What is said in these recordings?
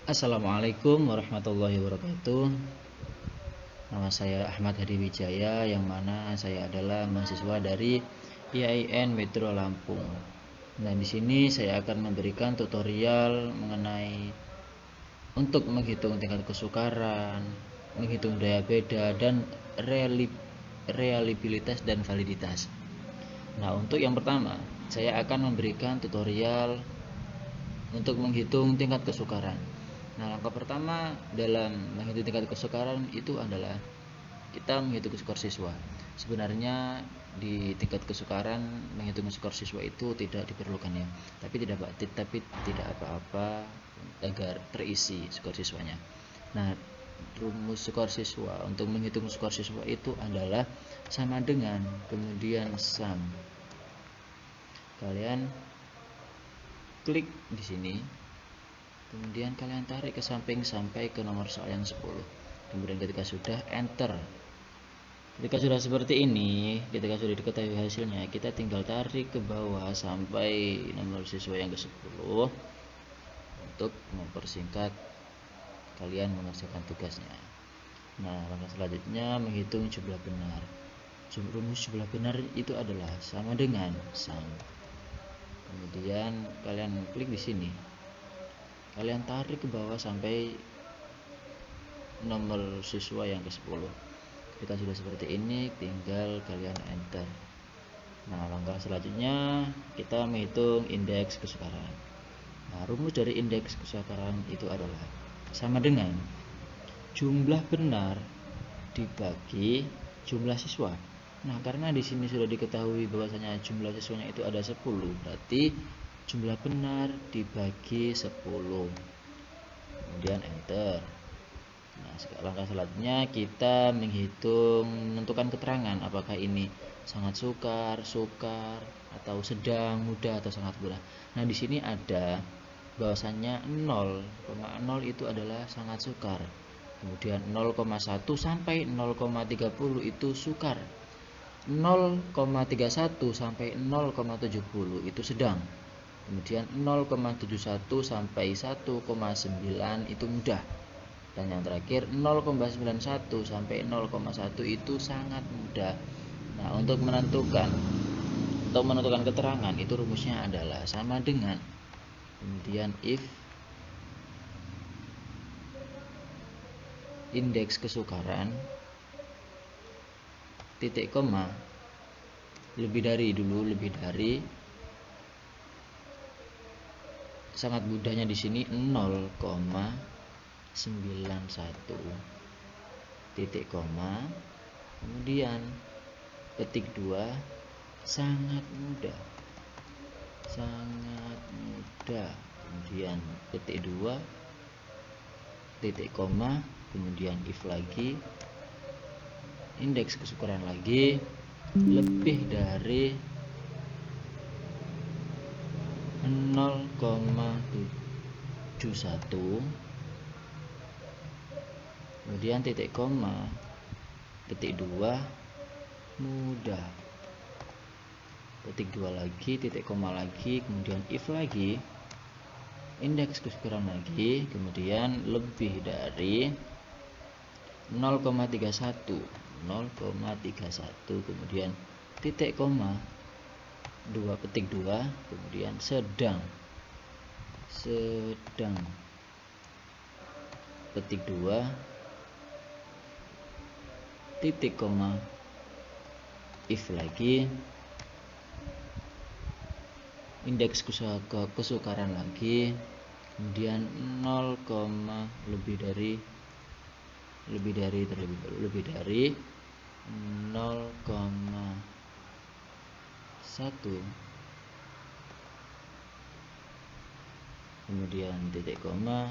Assalamualaikum warahmatullahi wabarakatuh. Nama saya Ahmad Hadi Wijaya, yang mana saya adalah mahasiswa dari IAIN Metro Lampung. Nah, di sini saya akan memberikan tutorial mengenai untuk menghitung tingkat kesukaran, menghitung daya beda, dan reliabilitas dan validitas. Nah, untuk yang pertama, saya akan memberikan tutorial untuk menghitung tingkat kesukaran. Nah, langkah pertama dalam menghitung tingkat kesukaran itu adalah kita menghitung skor siswa. Sebenarnya di tingkat kesukaran menghitung skor siswa itu tidak diperlukan ya, tapi tidak apa-apa agar terisi skor siswanya. Nah, rumus skor siswa untuk menghitung skor siswa itu adalah sama dengan kemudian sum. Kalian klik di sini, kemudian kalian tarik ke samping sampai ke nomor soal yang 10. Kemudian ketika sudah, enter. Ketika sudah seperti ini, ketika sudah diketahui hasilnya, kita tinggal tarik ke bawah sampai nomor siswa yang ke-10 untuk mempersingkat kalian mengerjakan tugasnya. Nah, langkah selanjutnya menghitung jumlah benar. Rumus jumlah benar itu adalah sama dengan sum. Kemudian kalian klik di sini, kalian tarik ke bawah sampai nomor siswa yang ke-10. Ketika sudah seperti ini, tinggal kalian enter. Nah, langkah selanjutnya kita menghitung indeks kesukaran. Nah, rumus dari indeks kesukaran itu adalah sama dengan jumlah benar dibagi jumlah siswa. Nah, karena di sini sudah diketahui bahwasanya jumlah siswanya itu ada 10, berarti jumlah benar dibagi 10. Kemudian enter. Nah, langkah selanjutnya kita menentukan keterangan apakah ini sangat sukar, atau sedang, mudah, atau sangat mudah. Nah, di sini ada bahwasanya 0,0 itu adalah sangat sukar. Kemudian 0,1 sampai 0,30 itu sukar. 0,31 sampai 0,70 itu sedang. Kemudian 0,71 sampai 1,9 itu mudah. Dan yang terakhir 0,91 sampai 0,1 itu sangat mudah. Nah, untuk menentukan keterangan itu rumusnya adalah sama dengan kemudian if indeks kesukaran titik koma lebih dari sangat mudahnya di sini 0,91 titik koma, kemudian petik 2 sangat mudah, kemudian petik 2 titik koma, kemudian if lagi, indeks kesukaran lagi lebih dari 0,71, kemudian titik koma, petik 2 mudah, petik 2 lagi, titik koma lagi, kemudian if lagi, indeks kesukaran lagi, kemudian lebih dari 0,31, kemudian titik koma, petik 2, kemudian sedang, petik 2, titik koma, if lagi, indeks kesukaran lagi, kemudian 0, lebih dari 0,1, kemudian titik koma,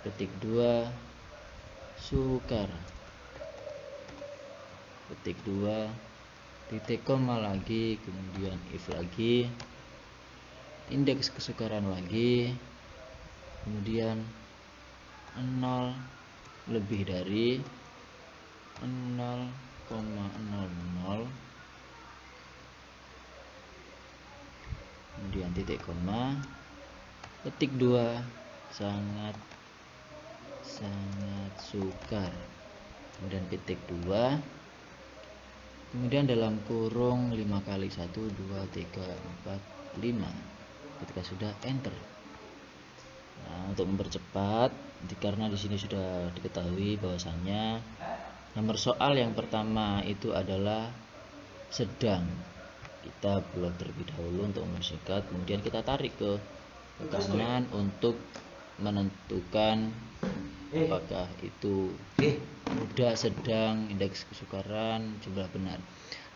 petik 2 sukar, petik 2, titik koma lagi, kemudian if lagi, indeks kesukaran lagi, kemudian 0 lebih dari 0,00, kemudian titik koma, petik 2 sangat sukar, kemudian titik 2, kemudian dalam kurung 5 kali 1 2 3 4 5. Ketika sudah enter. Nah, untuk mempercepat, karena di sini sudah diketahui bahwasannya nomor soal yang pertama itu adalah sedang. Kita blok terlebih dahulu untuk mempersingkat, kemudian kita tarik ke kanan untuk menentukan apakah itu mudah, sedang, indeks kesukaran, jumlah benar.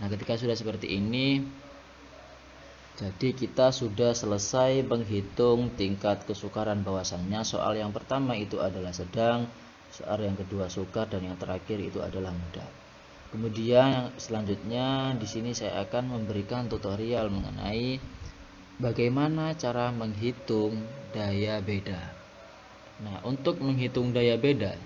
Nah, ketika sudah seperti ini, jadi kita sudah selesai menghitung tingkat kesukaran, bahwasannya soal yang pertama itu adalah sedang, soal yang kedua sukar, dan yang terakhir itu adalah mudah. Kemudian selanjutnya di sini saya akan memberikan tutorial mengenai bagaimana cara menghitung daya beda. Nah, untuk menghitung daya beda,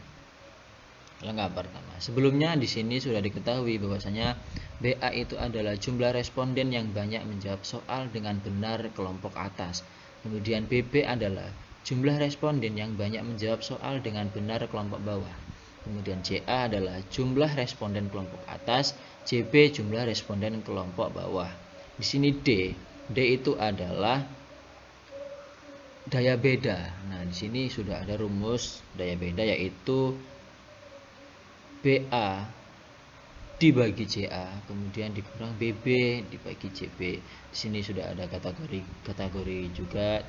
langkah pertama. Sebelumnya di sini sudah diketahui bahwasanya BA itu adalah jumlah responden yang banyak menjawab soal dengan benar kelompok atas. Kemudian BB adalah jumlah responden yang banyak menjawab soal dengan benar kelompok bawah. Kemudian CA adalah jumlah responden kelompok atas, CB jumlah responden kelompok bawah. Di sini D itu adalah daya beda. Nah, di sini sudah ada rumus daya beda, yaitu BA dibagi CA, kemudian dikurang BB dibagi CB. Di sini sudah ada kategori juga,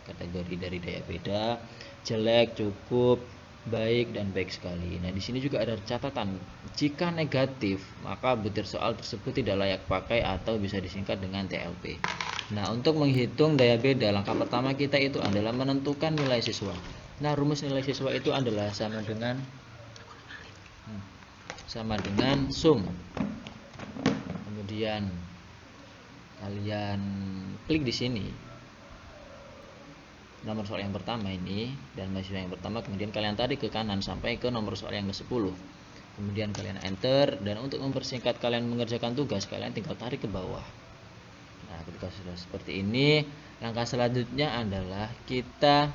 kategori dari daya beda: jelek, cukup, baik, dan baik sekali. Nah, di sini juga ada catatan, jika negatif maka butir soal tersebut tidak layak pakai atau bisa disingkat dengan TLP. Nah, untuk menghitung daya beda, langkah pertama kita itu adalah menentukan nilai siswa. Nah, rumus nilai siswa itu adalah sama dengan sum. Kemudian kalian klik di sini nomor soal yang pertama ini dan mahasiswa yang pertama, kemudian kalian tarik ke kanan sampai ke nomor soal yang ke-10. Kemudian kalian enter, dan untuk mempersingkat kalian mengerjakan tugas, kalian tinggal tarik ke bawah. Nah, ketika sudah seperti ini, langkah selanjutnya adalah kita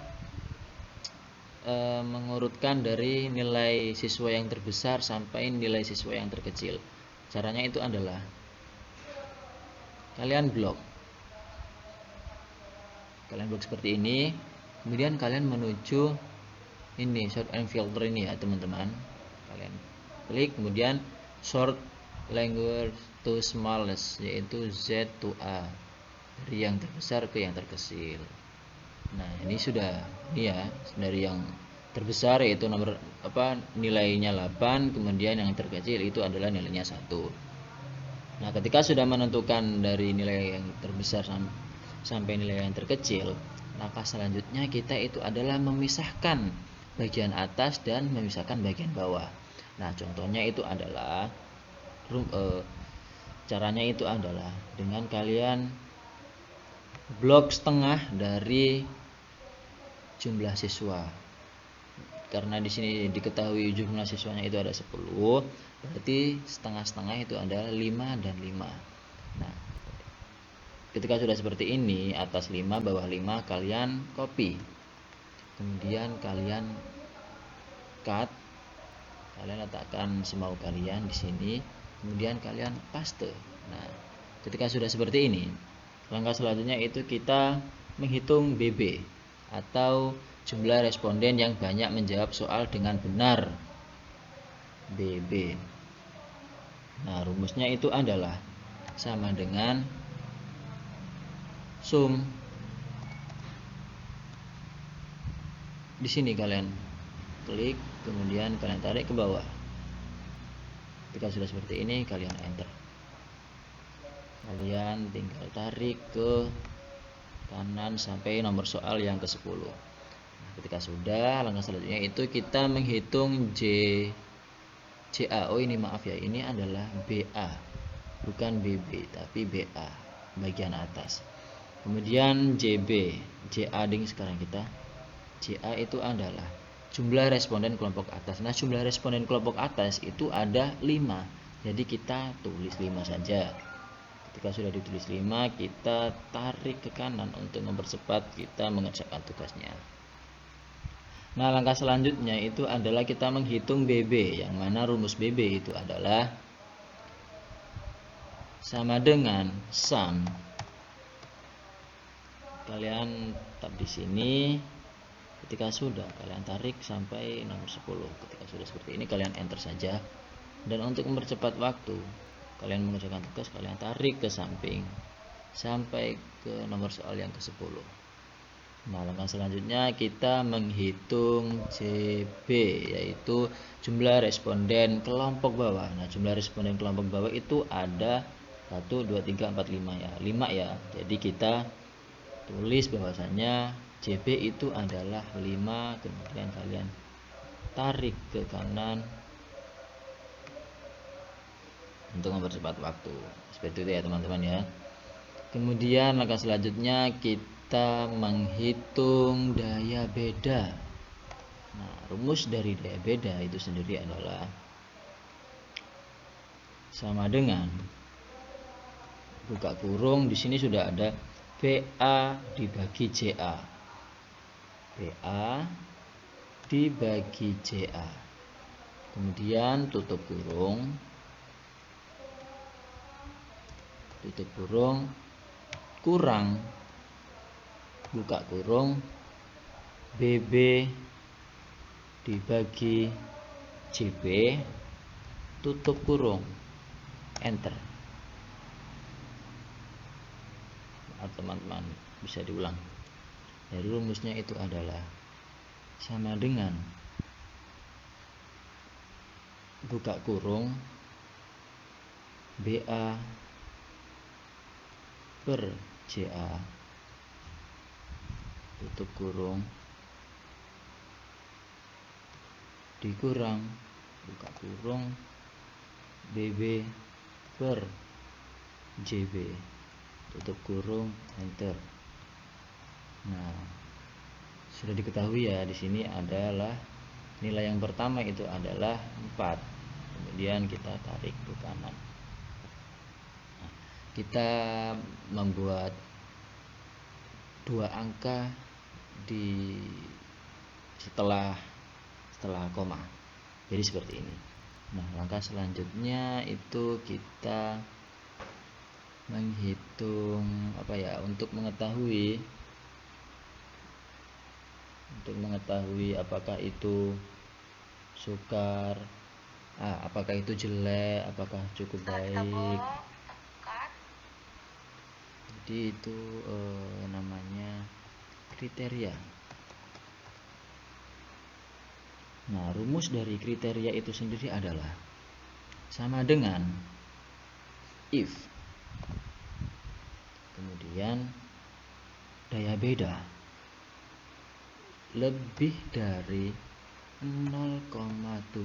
mengurutkan dari nilai siswa yang terbesar sampai nilai siswa yang terkecil. Caranya itu adalah kalian blok seperti ini, kemudian kalian menuju ini sort and filter ini ya teman-teman. Kalian klik, kemudian sort language to smallest, yaitu Z to A, dari yang terbesar ke yang terkecil. Nah, ini sudah ya, dari yang terbesar yaitu nomor nilainya 8, kemudian yang terkecil itu adalah nilainya 1. Nah, ketika sudah menentukan dari nilai yang terbesar sampai nilai yang terkecil, langkah selanjutnya kita itu adalah memisahkan bagian atas dan memisahkan bagian bawah. Nah, contohnya itu adalah caranya itu adalah dengan kalian blok setengah dari jumlah siswa. Karena di sini diketahui jumlah siswanya itu ada 10, berarti setengah-setengah itu adalah 5 dan 5. Nah, ketika sudah seperti ini, atas 5 bawah 5 kalian copy, kemudian kalian cut, kalian letakkan semau kalian di sini, kemudian kalian paste. Nah, ketika sudah seperti ini, langkah selanjutnya itu kita menghitung BB atau jumlah responden yang banyak menjawab soal dengan benar, BB. Nah, rumusnya itu adalah sama dengan sum. Di sini kalian klik, kemudian kalian tarik ke bawah. Ketika sudah seperti ini, kalian enter. Kalian tinggal tarik ke kanan sampai nomor soal yang ke-10. Nah, ketika sudah, langkah selanjutnya itu kita menghitung CA. Oh, ini maaf ya, ini adalah BA, bukan BB tapi BA, bagian atas. Kemudian JA ding sekarang kita. CA itu adalah jumlah responden kelompok atas. Nah, jumlah responden kelompok atas itu ada 5, jadi kita tulis 5 saja. Ketika sudah ditulis 5, kita tarik ke kanan untuk mempercepat kita mengerjakan tugasnya. Nah, langkah selanjutnya itu adalah kita menghitung BB, yang mana rumus BB itu adalah sama dengan sum. Kalian tap di sini. Ketika sudah, kalian tarik sampai nomor 10. Ketika sudah seperti ini, kalian enter saja. Dan untuk mempercepat waktu, kalian mengerjakan tugas, kalian tarik ke samping sampai ke nomor soal yang ke-10. Nah, langkah selanjutnya kita menghitung JB, yaitu jumlah responden kelompok bawah. Nah, jumlah responden kelompok bawah itu ada 1, 2, 3, 4, 5 ya. 5 ya. Jadi kita tulis bahwasanya JB itu adalah 5, kemudian kalian tarik ke kanan untuk mempercepat waktu. Seperti itu ya teman-teman ya. Kemudian langkah selanjutnya kita menghitung daya beda. Nah, rumus dari daya beda itu sendiri adalah sama dengan buka kurung, di sini sudah ada PA dibagi CA. PA dibagi CA. Kemudian tutup kurung. Tutup kurung kurang buka kurung BB dibagi JB, tutup kurung, enter. Maaf teman-teman, bisa diulang. Jadi rumusnya itu adalah sama dengan buka kurung BA per CA, tutup kurung, dikurang buka kurung BB per JB, tutup kurung, enter. Nah, sudah diketahui ya, di sini adalah nilai yang pertama itu adalah 4. Kemudian kita tarik ke kanan. Nah, kita membuat 2 angka di setelah koma. Jadi seperti ini. Nah, langkah selanjutnya itu kita menghitung untuk mengetahui apakah itu sukar, apakah itu jelek, apakah cukup baik. Jadi itu namanya kriteria. Nah, rumus dari kriteria itu sendiri adalah sama dengan if, kemudian daya beda lebih dari 0,71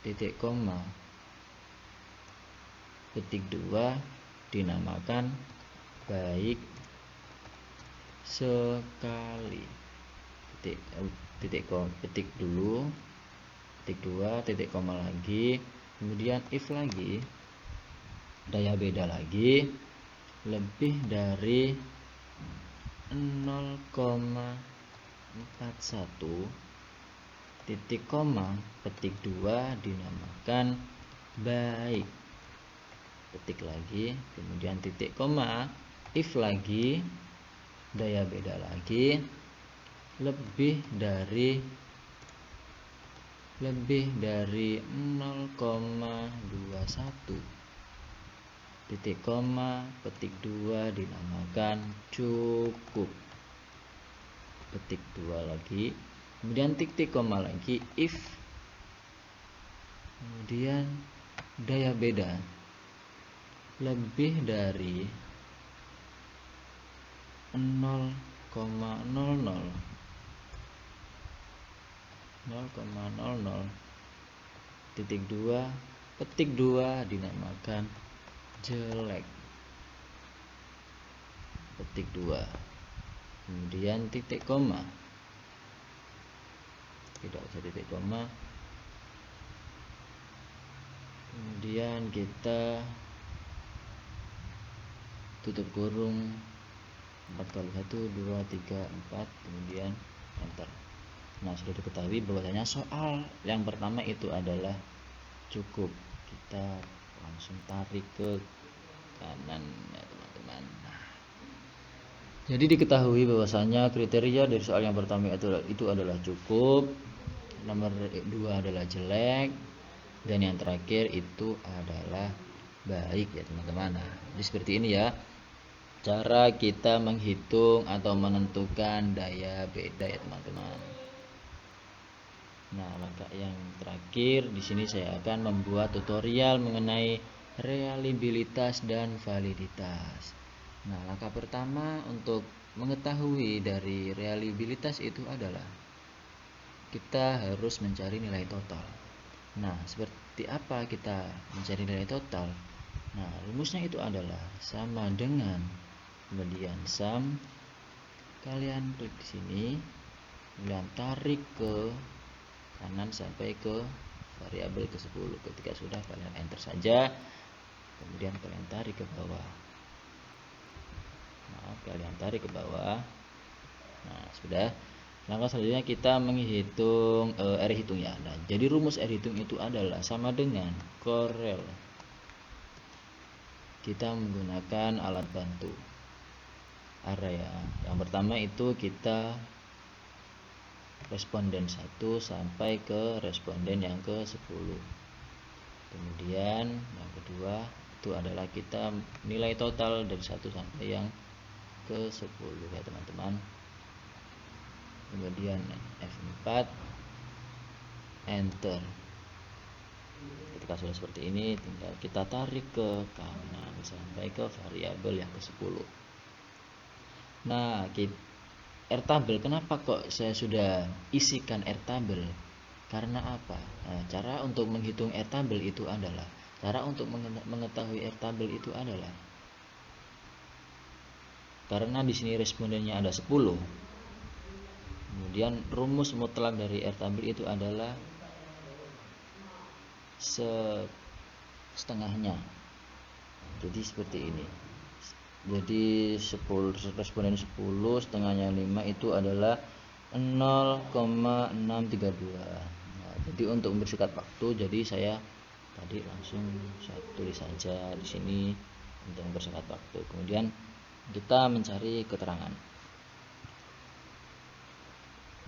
titik koma petik 2 dinamakan baik sekali. Petik dulu, petik 2, titik koma lagi, kemudian if lagi, daya beda lagi lebih dari 0,41 titik koma petik 2 dinamakan baik. Petik lagi, kemudian titik koma, if lagi, daya beda lagi lebih dari 0,21 titik koma petik 2 dinamakan cukup. Petik 2 lagi, kemudian titik koma lagi, if, kemudian daya beda lebih dari 0,00 titik 2 petik 2 dinamakan jelek. Petik 2, kemudian titik koma, tidak usah titik koma, kemudian kita tutup kurung, 4 kali 1 2 3 4, kemudian enter. Nah, sudah diketahui bahwasanya soal yang pertama itu adalah cukup. Kita langsung tarik ke kanan ya teman-teman. Nah, jadi diketahui bahwasanya kriteria dari soal yang pertama itu adalah cukup, nomor 2 adalah jelek, dan yang terakhir itu adalah baik ya teman-teman. Nah, jadi seperti ini ya cara kita menghitung atau menentukan daya beda ya teman-teman. Nah, langkah yang terakhir di sini saya akan membuat tutorial mengenai reliabilitas dan validitas. Nah, langkah pertama untuk mengetahui dari reliabilitas itu adalah kita harus mencari nilai total. Nah, seperti apa kita mencari nilai total? Nah, rumusnya itu adalah sama dengan kemudian sum, kalian klik di sini, kemudian tarik ke kanan sampai ke variabel ke-10. Ketika sudah, kalian enter saja, kemudian kalian tarik ke bawah. Kalian tarik ke bawah. Nah, sudah. Langkah selanjutnya kita menghitung R hitung ya. Nah, jadi rumus R hitung itu adalah sama dengan korel. Kita menggunakan alat bantu area. Yang pertama itu kita responden 1 sampai ke responden yang ke-10. Kemudian yang kedua itu adalah kita nilai total dari 1 sampai yang ke-10 ya teman-teman. Kemudian F4, enter. Ketika sudah seperti ini, tinggal kita tarik ke kanan sampai ke variabel yang ke-10. Nah, Airtable, kenapa kok saya sudah isikan Airtable? Karena apa? Nah, cara untuk menghitung Airtable itu adalah, cara untuk mengetahui Airtable itu adalah, karena di sini respondennya ada 10. Kemudian rumus mutlak dari Airtable itu adalah setengahnya. Jadi seperti ini. Jadi 10 responden 10 setengahnya 5 itu adalah 0,632. Nah, jadi untuk mempersingkat waktu, jadi saya tadi langsung saya tulis saja di sini untuk mempersingkat waktu. Kemudian kita mencari keterangan.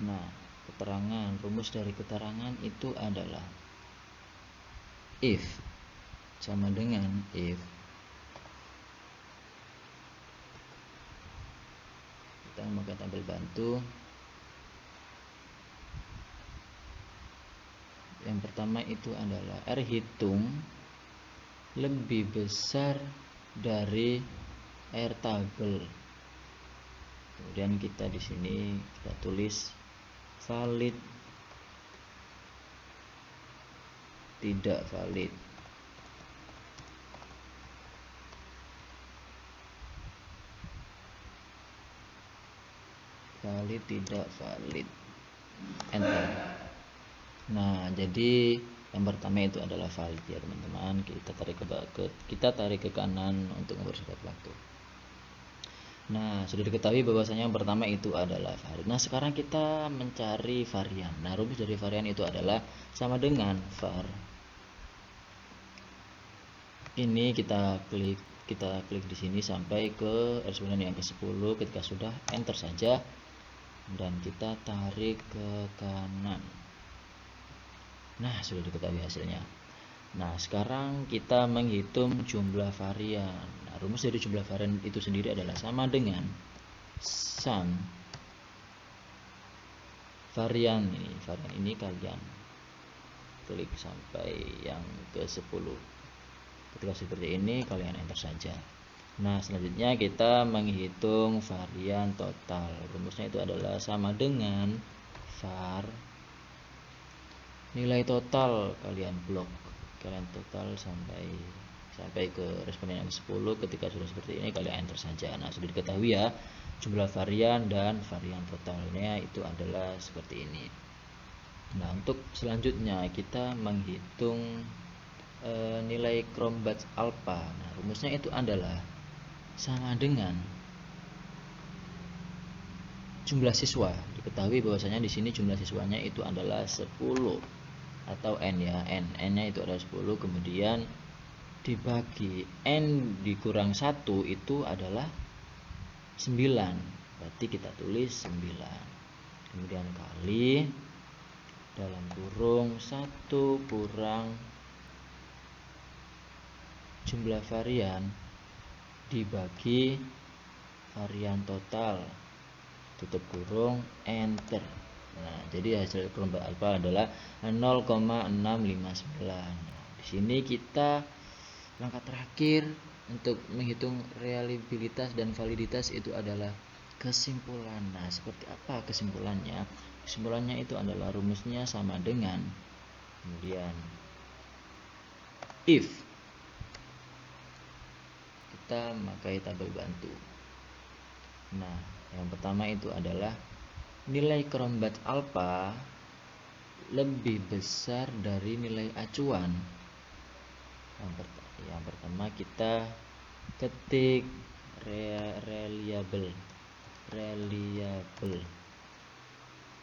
Nah, keterangan, rumus dari keterangan itu adalah if sama dengan if kita memakai tabel bantu. Yang pertama itu adalah R hitung lebih besar dari Airtable. Kemudian kita di sini kita tulis valid, tidak valid. Valid, tidak valid, enter. Nah, jadi yang pertama itu adalah valid ya teman-teman. Kita tarik ke kanan untuk mempersingkat waktu. Nah, sudah diketahui bahwasanya yang pertama itu adalah valid. Nah, sekarang kita mencari varian. Nah, rumus dari varian itu adalah sama dengan var. Ini kita klik di sini sampai ke responden yang ke-10. Ketika sudah, enter saja. Dan kita tarik ke kanan. Nah, sudah diketahui hasilnya. Nah, sekarang kita menghitung jumlah varian. Nah, rumus dari jumlah varian itu sendiri adalah sama dengan sum varian ini kalian klik sampai yang ke-10. Ketika seperti ini, kalian enter saja. Nah, selanjutnya kita menghitung varian total. Rumusnya itu adalah sama dengan var nilai total kalian total sampai ke responden yang ke-10. Ketika sudah seperti ini, kalian enter saja. Nah, sudah diketahui ya jumlah varian dan varian totalnya itu adalah seperti ini. Nah, untuk selanjutnya kita menghitung nilai Cronbach's alpha. Nah, rumusnya itu adalah sama dengan jumlah siswa. Diketahui bahwasanya di sini jumlah siswanya itu adalah 10 atau n ya, n-nya itu adalah 10, kemudian dibagi n dikurang 1 itu adalah 9. Berarti kita tulis 9. Kemudian kali dalam kurung 1 kurang jumlah varian dibagi varian total, tutup kurung, enter. Nah, jadi hasil kelompok alfa adalah 0,659. Di sini kita langkah terakhir untuk menghitung reliabilitas dan validitas itu adalah kesimpulan. Nah, seperti apa kesimpulannya? Kesimpulannya itu adalah rumusnya sama dengan kemudian if kita memakai tabel bantu. Nah, yang pertama itu adalah nilai kerombat alfa lebih besar dari nilai acuan. Yang pertama kita ketik reliable.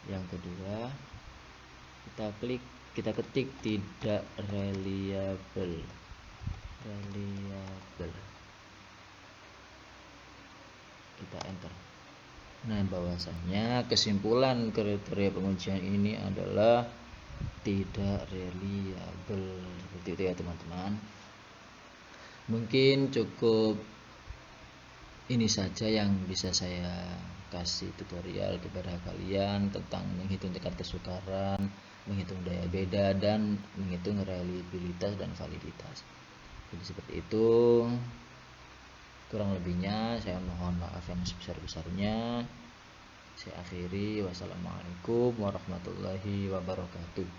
Yang kedua kita ketik tidak reliable. Kita enter. Nah, bahwasanya kesimpulan kriteria pengujian ini adalah tidak reliable. Seperti itu ya teman-teman. Mungkin cukup ini saja yang bisa saya kasih tutorial kepada kalian tentang menghitung tingkat kesukaran, menghitung daya beda, dan menghitung reliabilitas dan validitas. Jadi seperti itu. Kurang lebihnya saya mohon maaf yang sebesar-besarnya. Saya akhiri. Wassalamualaikum warahmatullahi wabarakatuh.